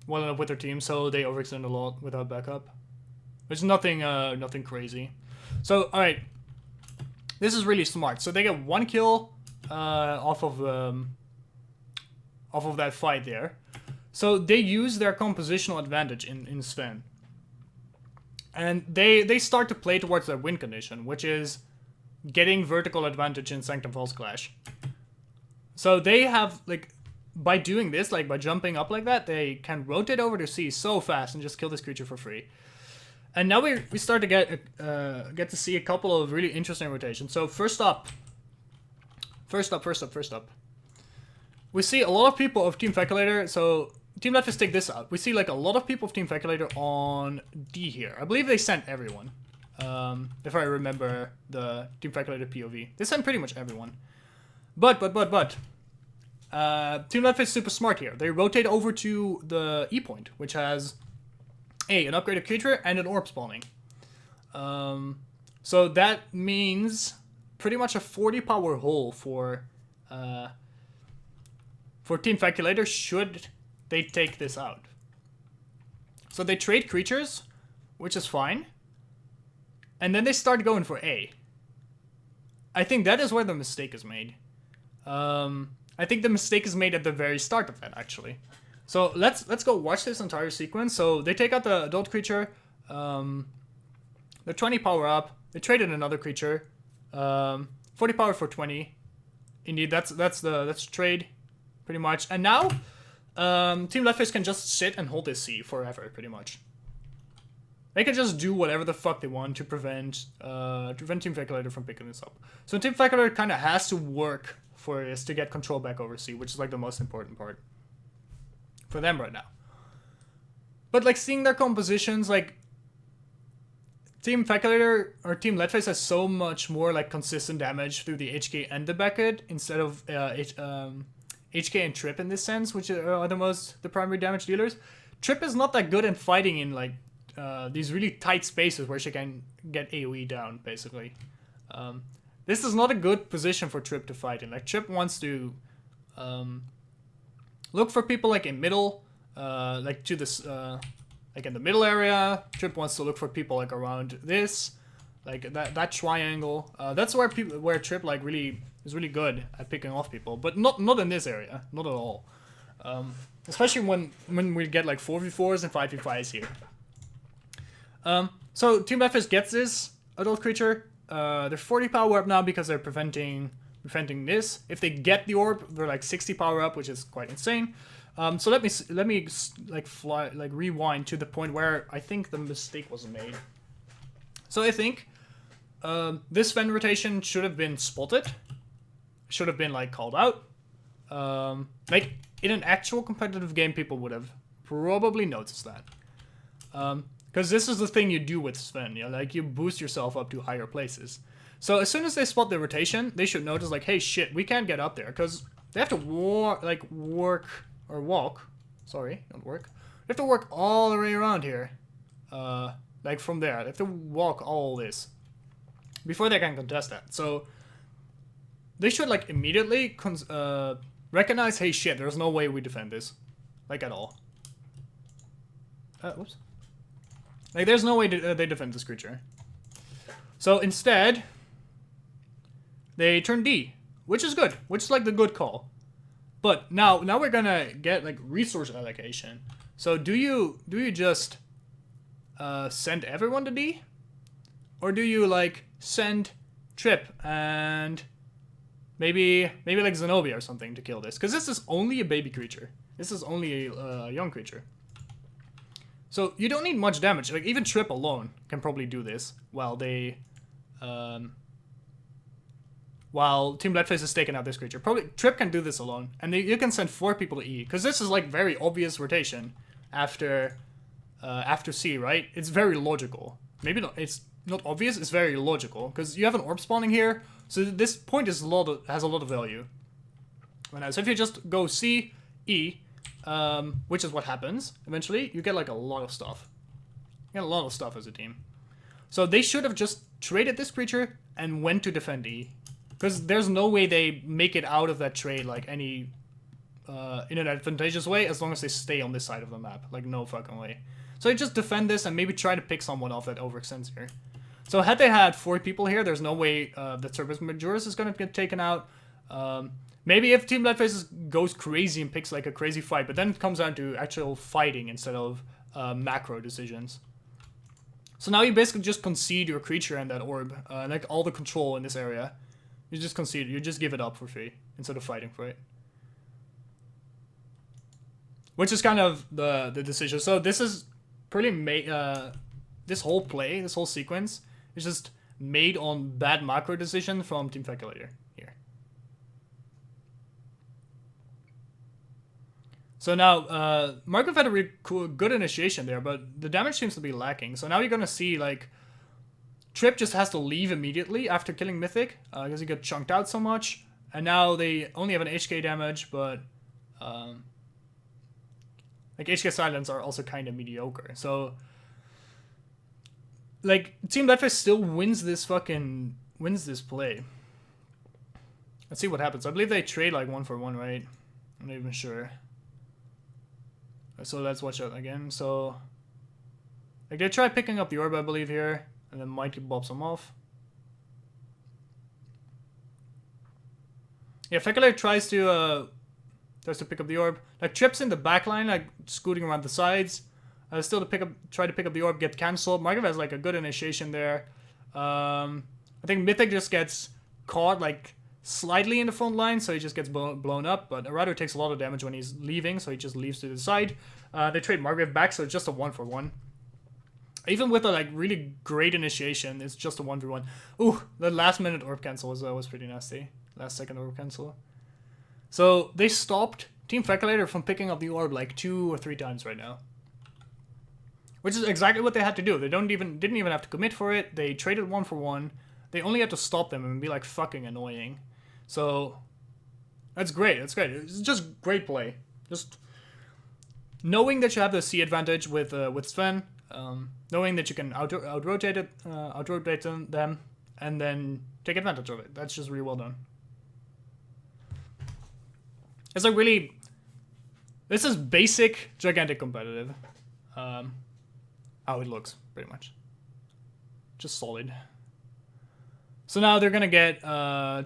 enough with their team, so they overextend a lot without backup. There's nothing crazy. So all right, this is really smart. So they get one kill off of that fight there. So they use their compositional advantage in Sven. And they start to play towards their win condition, which is getting vertical advantage in Sanctum Falls Clash. So they have, like, by doing this, like by jumping up like that, they can rotate over to C so fast and just kill this creature for free. And now we start to get to see a couple of really interesting rotations. So first up. We see a lot of people of Team Faculator, so Team Let's take this out. We see like a lot of people of Team Faculator on D here. I believe they sent everyone. If I remember the Team Faculator POV. They sent pretty much everyone. But Team Let's is super smart here. They rotate over to the E point, which has an upgraded creature and an orb spawning. So that means pretty much a 40 power hole for Team Faculator should they take this out. So they trade creatures, which is fine. And then they start going for A. I think that is where the mistake is made. I think the mistake is made at the very start of that, actually. So let's go watch this entire sequence. So they take out the adult creature. They're 20 power up. They traded another creature. 40 power for 20. Indeed, that's trade, pretty much. And now, Team Leftface can just sit and hold this C forever, pretty much. They can just do whatever the fuck they want to prevent Team Faculator from picking this up. So Team Faculator kind of has to work for this to get control back over C, which is like the most important part for them right now. But like seeing their compositions, like Team Faculator or Team Letface has so much more like consistent damage through the HK and the Beckett instead of HK and Trip in this sense, which are the primary damage dealers. Trip is not that good in fighting in like these really tight spaces where she can get AoE down, basically. This is not a good position for Trip to fight in. Like Trip wants to look for people like in middle, like to this, like in the middle area. Trip wants to look for people like around this, like that triangle. That's where Trip like is really good at picking off people, but not in this area, not at all. Especially when we get like 4v4s and 5v5s here. So Team Leftface gets this adult creature. They're 40 power up now because they're preventing this. If they get the orb, they're like 60 power up, which is quite insane. So let me rewind to the point where I think the mistake was made. So I think This Sven rotation should have been spotted. Should have been like called out. Like in an actual competitive game, people would have probably noticed that. Because this is the thing you do with Sven, you know, like you boost yourself up to higher places. So as soon as they spot the rotation, they should notice like, hey shit, we can't get up there because they have to walk. Sorry, not work. They have to work all the way around here, like from there. They have to walk all this before they can contest that. So they should like immediately recognize, hey shit, there's no way we defend this, like at all. Whoops. Like there's no way they defend this creature. So instead, they turn D, which is good, which is like the good call. But now we're gonna get like resource allocation. So do you just send everyone to D, or do you like send Trip and maybe like Zenobia or something to kill this? Because this is only a baby creature. This is only a young creature. So you don't need much damage. Like even Trip alone can probably do this while they, while Team Leadface is taking out this creature. Probably Trip can do this alone, and you can send 4 people to E because this is like very obvious rotation after C, right? It's very logical. Maybe not. It's not obvious. It's very logical because you have an orb spawning here, so this point is has a lot of value. So if you just go C, E. Which is what happens eventually. You get like a lot of stuff. You get a lot of stuff as a team. So they should have just traded this creature and went to defend E, because there's no way they make it out of that trade like any in an advantageous way as long as they stay on this side of the map. Like no fucking way. So they just defend this and maybe try to pick someone off that overextends here. So had they had 4 people here, there's no way that Cerberus Majoris is gonna get taken out. Maybe if Team Leadface goes crazy and picks like a crazy fight, but then it comes down to actual fighting instead of macro decisions. So now you basically just concede your creature and that orb, like all the control in this area. You just concede, you just give it up for free instead of fighting for it. Which is kind of the decision. So this is pretty this whole play, this whole sequence is just made on bad macro decision from Team Feculator here. So now, Markov had a good initiation there, but the damage seems to be lacking. So now you're gonna see, like, Trip just has to leave immediately after killing Mythic, because he got chunked out so much. And now they only have an HK damage, but, like, HK Silence are also kind of mediocre. So, like, Team Leadface still wins this play. Let's see what happens. I believe they trade, like, 1-for-1, right? I'm not even sure. So let's watch that again. So, like, they try picking up the orb, I believe, here, and then Mighty bobs them off. Yeah, Feculator tries to pick up the orb. Like, Trip's in the back line, like, scooting around the sides. Still try to pick up the orb, get cancelled. Markov has, like, a good initiation there. I think Mythic just gets caught, like, slightly in the front line, so he just gets blown up, but Arado takes a lot of damage when he's leaving, so he just leaves to the side. They trade Margrave back, so it's just a 1-for-1. Even with a like really great initiation, it's just a 1-for-1. Ooh, the last minute orb cancel was pretty nasty. Last second orb cancel. So they stopped Team Feculator from picking up the orb like 2 or 3 times right now. Which is exactly what they had to do. They didn't even have to commit for it. They traded 1-for-1. They only had to stop them and be like fucking annoying. So, that's great. That's great. It's just great play. Just knowing that you have the C advantage with Sven, knowing that you can out-rotate them, and then take advantage of it. That's just really well done. It's like really, this is basic gigantic competitive. How it looks, pretty much. Just solid. So now they're gonna get,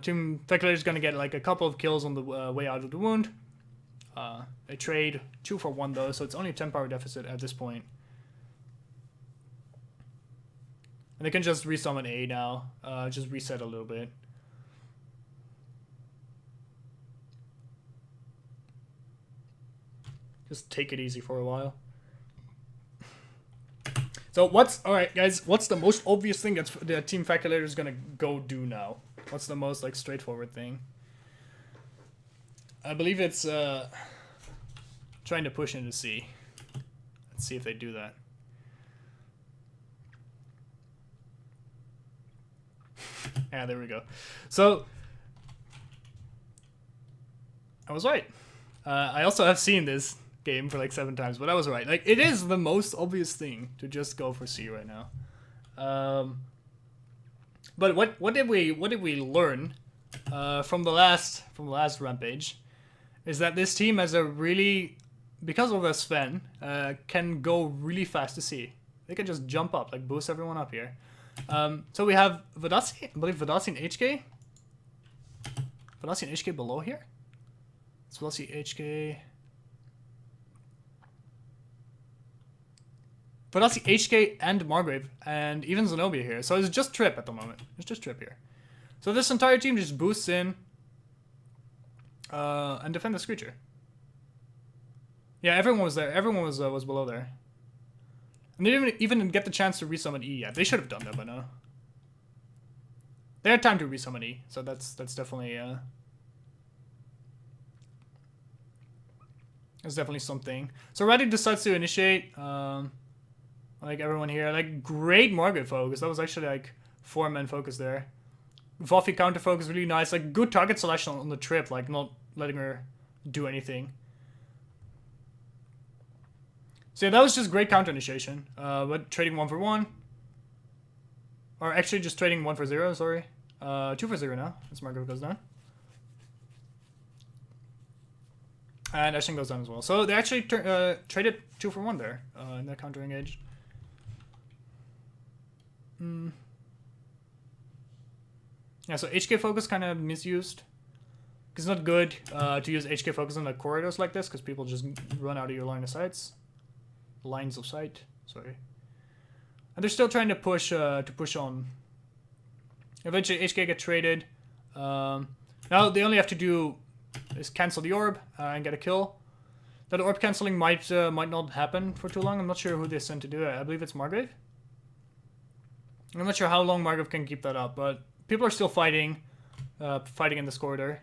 Team Feculator's gonna get like a couple of kills on the way out of the wound. They trade 2-for-1 though, so it's only a 10 power deficit at this point. And they can just resummon A now, just reset a little bit. Just take it easy for a while. So all right, guys? What's the most obvious thing that's the team calculator is gonna go do now? What's the most like straightforward thing? I believe it's trying to push into C. Let's see if they do that. Yeah, there we go. So I was right. I also have seen this game for like 7 times, but I was right. Like, it is the most obvious thing to just go for C right now. But what did we learn from the last rampage is that this team has a really, because of Sven, can go really fast to C. They can just jump up, like boost everyone up here. So we have Vadasi, I believe Vadasi and HK. Vadasi and HK below here. It's Vadasi, HK. Vadasi, HK, and Margrave, and even Zenobia here. So it's just Trip at the moment. It's just Trip here. So this entire team just boosts in and defend this creature. Yeah, everyone was there. Everyone was below there. And they didn't even get the chance to resummon E yet. They should have done that by now. They had time to resummon E, so that's definitely that's definitely something. So Reddy decides to initiate. Like everyone here, like great Margaret focus. That was actually like 4-man focus there. Voffy counter focus, really nice. Like good target selection on the Trip, like not letting her do anything. So yeah, that was just great counter initiation. But trading 1 for 1. Or actually just trading 1 for 0, sorry. 2 for 0 now, as Margaret goes down. And Ashen goes down as well. So they actually traded 2 for 1 there in that counter engage. Yeah, so HK focus kind of misused. It's not good to use HK focus on the corridors like this because people just run out of your line of sights. Lines of sight, sorry. And they're still trying to push on. Eventually HK get traded. Now they only have to do is cancel the orb and get a kill. That orb canceling might not happen for too long. I'm not sure who they sent to do it. I believe it's Margrave. I'm not sure how long Margrave can keep that up, but people are still fighting in this corridor.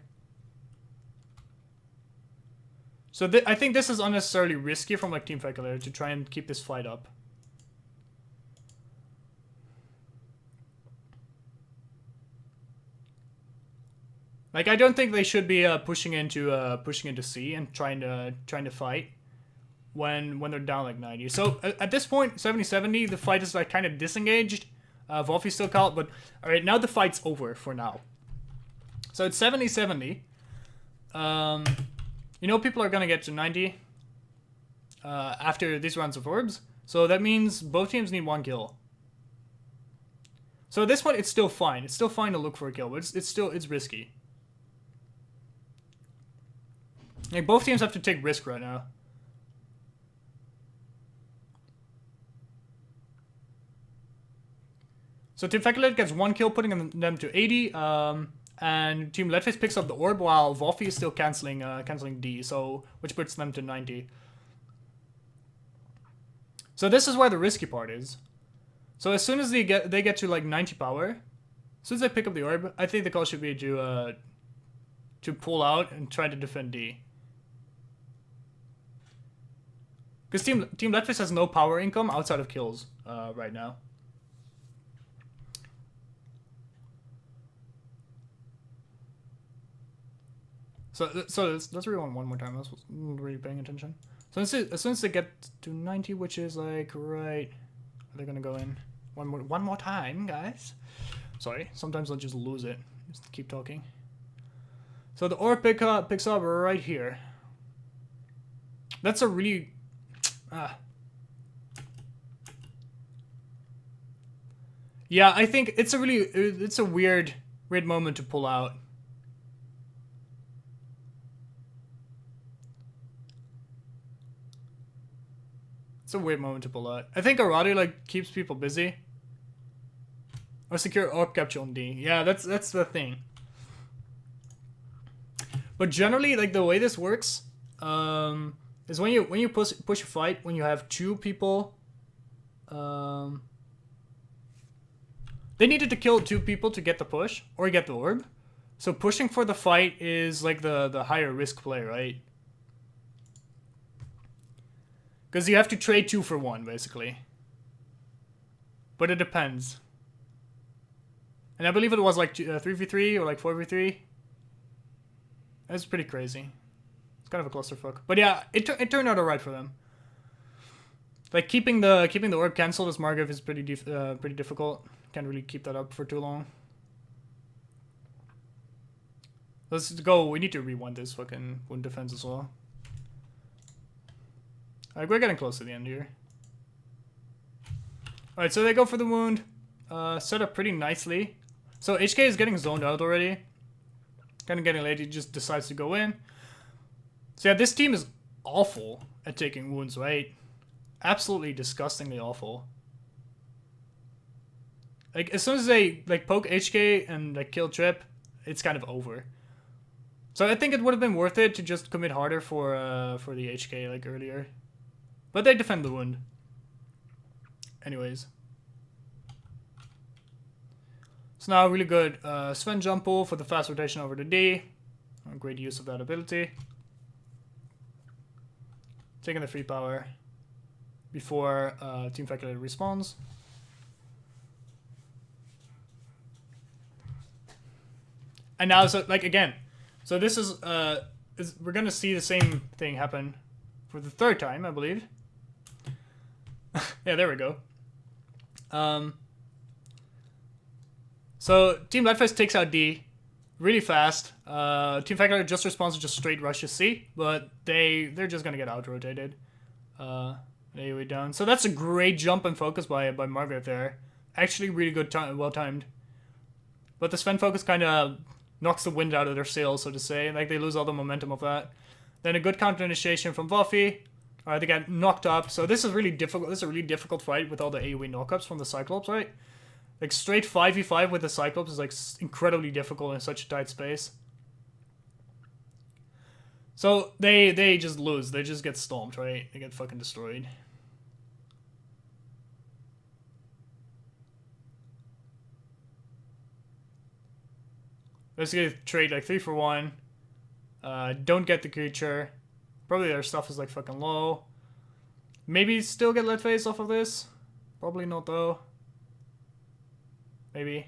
So I think this is unnecessarily risky from like Team Calculator to try and keep this fight up. Like I don't think they should be pushing into C and trying to fight when they're down like 90. So at this point, 70-70, the fight is like kind of disengaged. Wolfie's still caught, but all right, now the fight's over for now. So it's 70-70. You know people are gonna get to 90 after these rounds of orbs. So that means both teams need 1 kill. So at this point, it's still fine. It's still fine to look for a kill, but it's risky. Like both teams have to take risk right now. So Team Calculator gets 1 kill, putting them to 80. And Team Leadface picks up the orb while Wolfie is still canceling D, so which puts them to 90. So this is where the risky part is. So as soon as they get to like 90 power, as soon as they pick up the orb, I think the call should be to pull out and try to defend D. Because Team Leadface has no power income outside of kills right now. So let's rewind one more time. I was really paying attention. So as soon as they get to 90, which is like right, they're gonna go in one more time, guys. Sorry, sometimes I'll just lose it. Just keep talking. So the orb picks up right here. That's a really yeah, I think it's a weird moment to pull out. It's a weird moment to pull out. I think Arati like keeps people busy. Or secure orb capture on D. Yeah, that's the thing. But generally, like the way this works, is when you push a fight when you have 2 people They needed to kill 2 people to get the push or get the orb. So pushing for the fight is like the higher risk play, right? Because you have to trade 2 for 1, basically. But it depends. And I believe it was like 3v3 or like 4v3. That's pretty crazy. It's kind of a clusterfuck. But yeah, it turned out alright for them. Like keeping the orb cancelled as Margrave is pretty difficult. Can't really keep that up for too long. Let's go. We need to rewind this fucking wound defense as well. Alright, we're getting close to the end here. Alright, so they go for the wound. Set up pretty nicely. So HK is getting zoned out already. Kind of getting late. He just decides to go in. So yeah, this team is awful at taking wounds, right? Absolutely disgustingly awful. Like, as soon as they, like, poke HK and, like, kill Trip, it's kind of over. So I think it would have been worth it to just commit harder for the HK, like, earlier. But they defend the wound. Anyways. So now, really good Sven jump pull for the fast rotation over to D. Great use of that ability. Taking the free power before Team Faculator respawns. And now, so like again, so this is we're gonna see the same thing happen for the 3rd time, I believe. Yeah, there we go. So Team Lightfest takes out D really fast. Team Faculator just responds to just straight rushes C, but they're just gonna get out rotated. AoE down. So that's a great jump and focus by Margaret there. Actually, really good, well timed. But the Sven focus kind of knocks the wind out of their sails, so to say. Like, they lose all the momentum of that. Then a good counter initiation from Buffy. Alright, they get knocked up. So this is really difficult. This is a really difficult fight with all the AoE knockups from the Cyclops, right? Like, straight 5v5 with the Cyclops is, like, incredibly difficult in such a tight space. So they just lose. They just get stomped, right? They get fucking destroyed. Let's get trade like 3 for 1. Don't get the creature. Probably their stuff is like fucking low. Maybe still get lead face off of this. Probably not though. Maybe.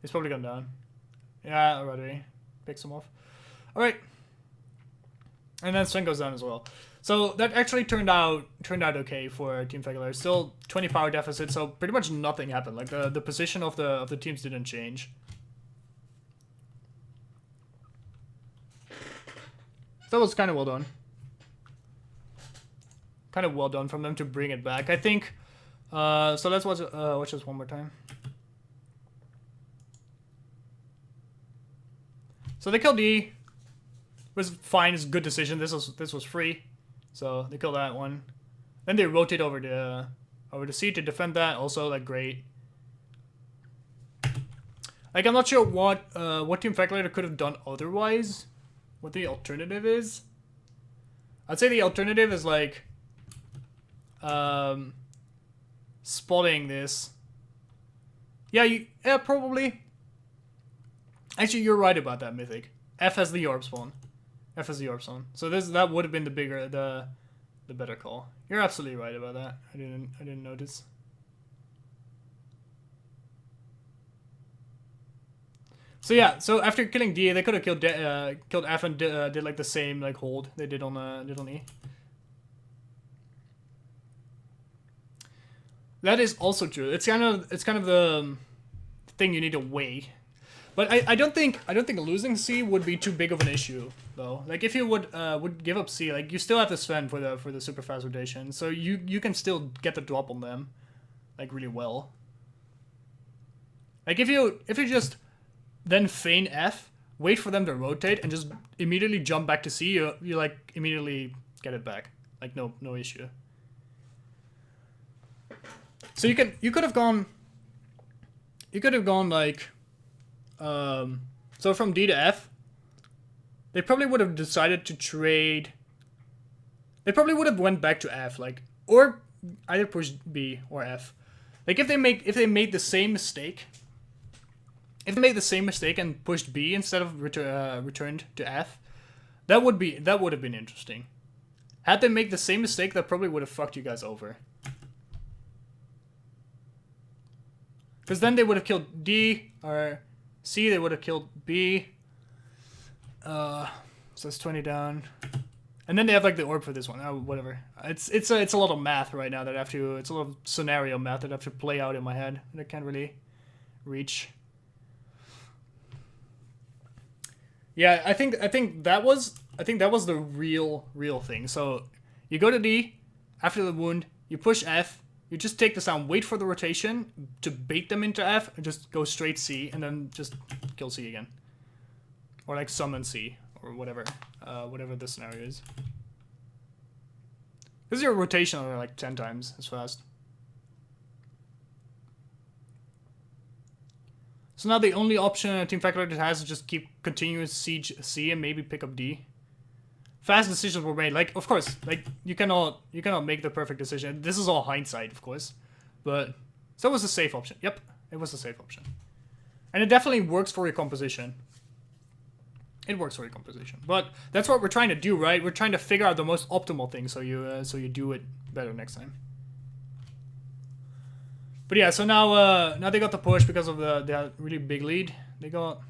He's probably gone down. Yeah, already. Picks him off. Alright. And then Sven goes down as well. So that actually turned out okay for Team Faculator. Still 20 power deficit, so pretty much nothing happened. Like the position of the teams didn't change. That was kind of well done. Kind of well done from them to bring it back. I think. So let's watch this one more time. So they killed E. It was fine. It's a good decision. This was free, so they killed that one. Then they rotate over to C to defend that. Also, like, great. Like, I'm not sure what Team Faculator could have done otherwise. What the alternative is? I'd say the alternative is like spotting this. Yeah, probably. Actually, you're right about that, Mythic. F has the orb spawn. F has the orb spawn. So that would have been the better call. You're absolutely right about that. I didn't notice. So yeah, so after killing D, they could have killed F and did like the same like hold they did on E. That is also true. It's kind of the thing you need to weigh. But I don't think losing C would be too big of an issue though. Like if you would give up C, like you still have to spend for the super fast rotation, so you can still get the drop on them, like really well. Like if you just then feign F, wait for them to rotate, and just immediately jump back to C, you like immediately get it back. Like no issue. So you could have gone like so from D to F, they probably would have decided to trade. They probably would have went back to F, like, or either push B or F. Like if they made the same mistake, and pushed B instead of returned to F, that would have been interesting. Had they made the same mistake, that probably would have fucked you guys over. Because then they would have killed D, or C, they would have killed B. So it's 20 down. And then they have like the orb for this one. Oh, whatever. It's a lot of math right now that I have to, it's a lot of scenario math that I have to play out in my head that I can't really reach. Yeah, I think that was the real thing. So you go to D, after the wound, you push F, you just take this down, wait for the rotation to bait them into F, and just go straight C, and then just kill C again. Or like summon C, or whatever. Whatever the scenario is. This is your rotation on like 10 times as fast. So now the only option Team Factor has is just keep continuous siege C and maybe pick up D. Fast decisions were made. Like, of course, like you cannot make the perfect decision. This is all hindsight, of course, but so it was a safe option. Yep, it was a safe option, and it definitely works for your composition. It works for your composition, but that's what we're trying to do, right? We're trying to figure out the most optimal thing so you do it better next time. But yeah, so now they got the push because of the really big lead. They got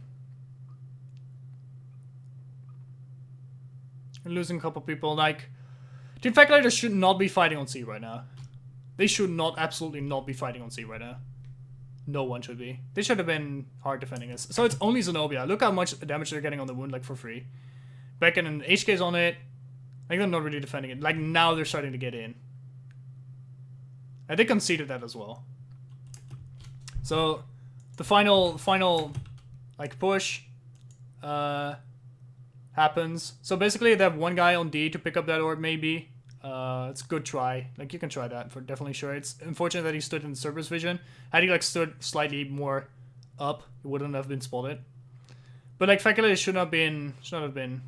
losing a couple people. Like, Team Factor should not be fighting on C right now. They should absolutely not be fighting on C right now. No one should be. They should have been hard defending this. So it's only Zenobia. Look how much damage they're getting on the wound, like for free. Beckon and HK's on it. Like they're not really defending it. Like now they're starting to get in. And they conceded that as well. So the final like push happens. So basically they have one guy on D to pick up that orb maybe. It's a good try. Like you can try that for definitely sure. It's unfortunate that he stood in Cerberus vision. Had he like stood slightly more up, it wouldn't have been spotted. But like Faculty should not have been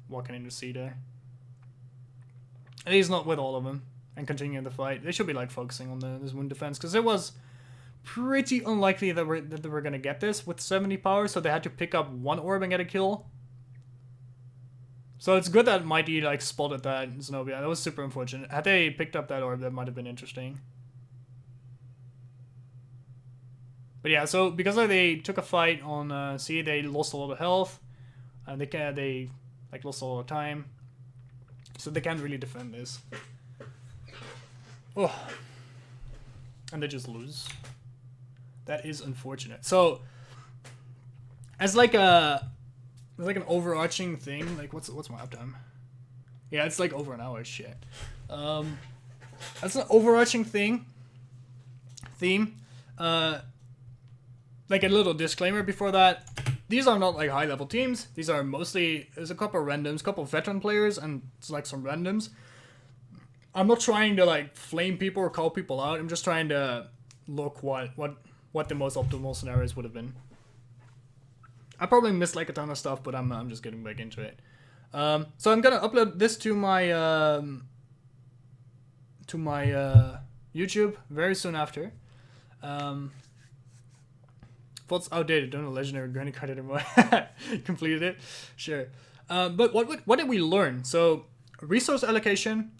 walking into C there. And he's not with all of them and continuing the fight. They should be like focusing on this wound defense because it was pretty unlikely that they were gonna get this with 70 power, so they had to pick up one orb and get a kill. So it's good that Mighty like spotted that Zenobia. That was super unfortunate. Had they picked up that orb, that might have been interesting. But yeah, so because they took a fight on C, they lost a lot of health, and they like lost a lot of time, so they can't really defend this. Oh, and they just lose. That is unfortunate. So as like an overarching thing, like what's my uptime? Yeah, it's like over an hour. Shit. That's an overarching theme. Like a little disclaimer before that. These are not like high level teams. These are mostly, there's a couple of randoms, couple of veteran players, and it's like some randoms. I'm not trying to like flame people or call people out. I'm just trying to look what the most optimal scenarios would have been. I probably missed like a ton of stuff, but I'm just getting back into it. So I'm gonna upload this to my YouTube very soon after. What's outdated? Don't know legendary granny card anymore. Completed it, sure. But what did we learn? So resource allocation,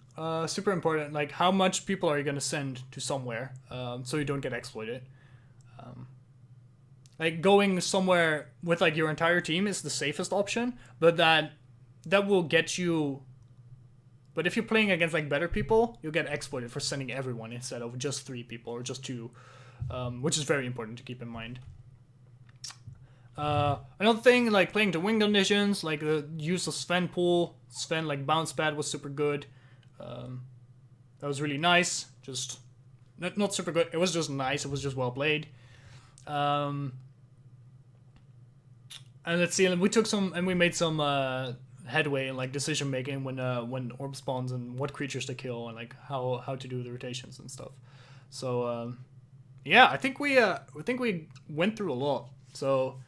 super important. Like how much people are you gonna send to somewhere, so you don't get exploited. Like going somewhere with like your entire team is the safest option, but that will get you. But if you're playing against like better people, you'll get exploited for sending everyone instead of just 3 people or just 2, which is very important to keep in mind. Another thing, like playing to win conditions, like the use of Sven pool. Sven like bounce pad was super good. That was really nice. Just not super good. It was just nice. It was just well played. And let's see. We took some, and we made some headway in like decision making when orb spawns and what creatures to kill and like how to do the rotations and stuff. So yeah, I think we went through a lot. So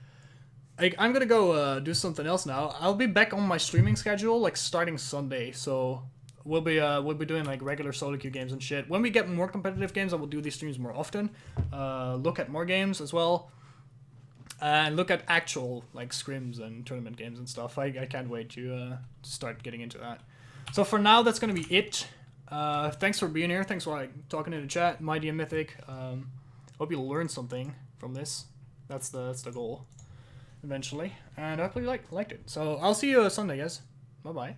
I'm gonna go do something else now. I'll be back on my streaming schedule like starting Sunday. So we'll be doing like regular solo queue games and shit. When we get more competitive games, I will do these streams more often. Look at more games as well, and look at actual like scrims and tournament games and stuff. I can't wait to start getting into that. So for now, that's gonna be it. Thanks for being here. Thanks for like talking in the chat, Mighty and Mythic. Hope you learned something from this. That's the goal, eventually. And I hope you liked it. So I'll see you Sunday, guys. Bye bye.